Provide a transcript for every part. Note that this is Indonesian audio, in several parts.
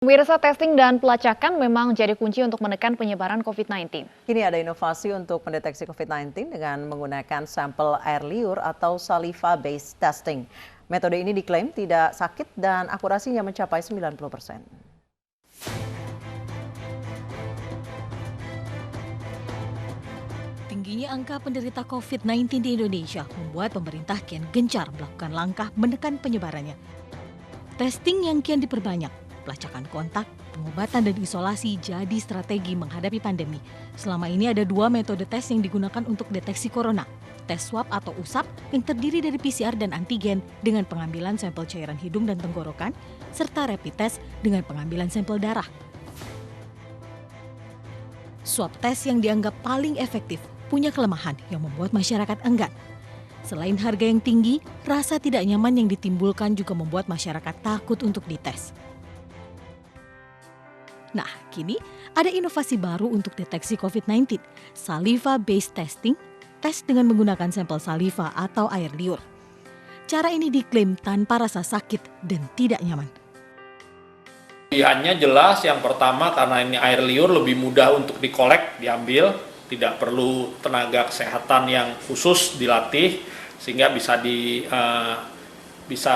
Pemirsa, testing dan pelacakan memang jadi kunci untuk menekan penyebaran COVID-19. Kini ada inovasi untuk mendeteksi COVID-19 dengan menggunakan sampel air liur atau saliva-based testing. Metode ini diklaim tidak sakit dan akurasinya mencapai 90%. Tingginya angka penderita COVID-19 di Indonesia membuat pemerintah kian gencar melakukan langkah menekan penyebarannya. Testing yang kian diperbanyak, pelacakan kontak, pengobatan dan isolasi jadi strategi menghadapi pandemi. Selama ini ada 2 metode tes yang digunakan untuk deteksi corona. Tes swab atau USAP yang terdiri dari PCR dan antigen dengan pengambilan sampel cairan hidung dan tenggorokan, serta rapid test dengan pengambilan sampel darah. Swab test yang dianggap paling efektif punya kelemahan yang membuat masyarakat enggan. Selain harga yang tinggi, rasa tidak nyaman yang ditimbulkan juga membuat masyarakat takut untuk dites. Nah, kini ada inovasi baru untuk deteksi COVID-19, saliva-based testing, tes dengan menggunakan sampel saliva atau air liur. Cara ini diklaim tanpa rasa sakit dan tidak nyaman. Pilihannya jelas, yang pertama karena ini air liur lebih mudah untuk dikolek, diambil, tidak perlu tenaga kesehatan yang khusus dilatih, sehingga bisa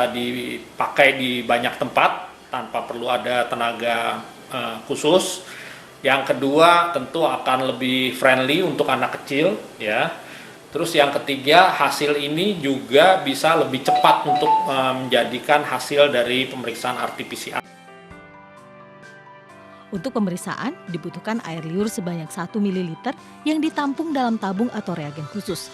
dipakai di banyak tempat tanpa perlu ada tenaga khusus. Yang kedua tentu akan lebih friendly untuk anak kecil, ya. Terus yang ketiga, hasil ini juga bisa lebih cepat untuk menjadikan hasil dari pemeriksaan RT-PCR. Untuk pemeriksaan, dibutuhkan air liur sebanyak 1 ml yang ditampung dalam tabung atau reagen khusus.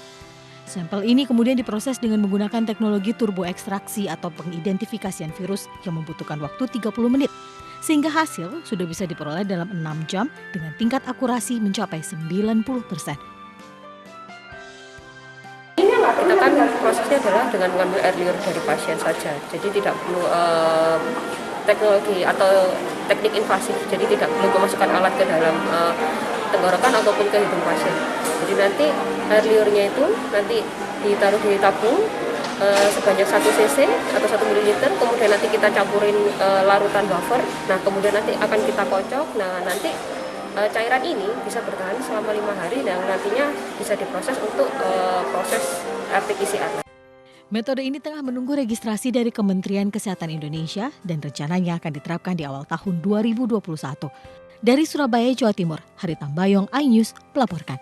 Sampel ini kemudian diproses dengan menggunakan teknologi turboekstraksi atau pengidentifikasian virus yang membutuhkan waktu 30 menit. Sehingga hasil sudah bisa diperoleh dalam 6 jam dengan tingkat akurasi mencapai 90%. Kita kan prosesnya adalah dengan mengambil air liur dari pasien saja, jadi tidak perlu teknologi atau teknik invasif, jadi tidak perlu memasukkan alat ke dalam tenggorokan ataupun ke hidung pasien. Jadi nanti air liurnya itu nanti ditaruh di tabung sebanyak 1 cc atau 1 ml, kemudian nanti kita campurin larutan buffer, nah kemudian nanti akan kita kocok, nah nanti cairan ini bisa bertahan selama 5 hari dan nantinya bisa diproses untuk proses RT-PCR. Metode ini tengah menunggu registrasi dari Kementerian Kesehatan Indonesia dan rencananya akan diterapkan di awal tahun 2021. Dari Surabaya, Jawa Timur, Hari Tambayong, iNews melaporkan.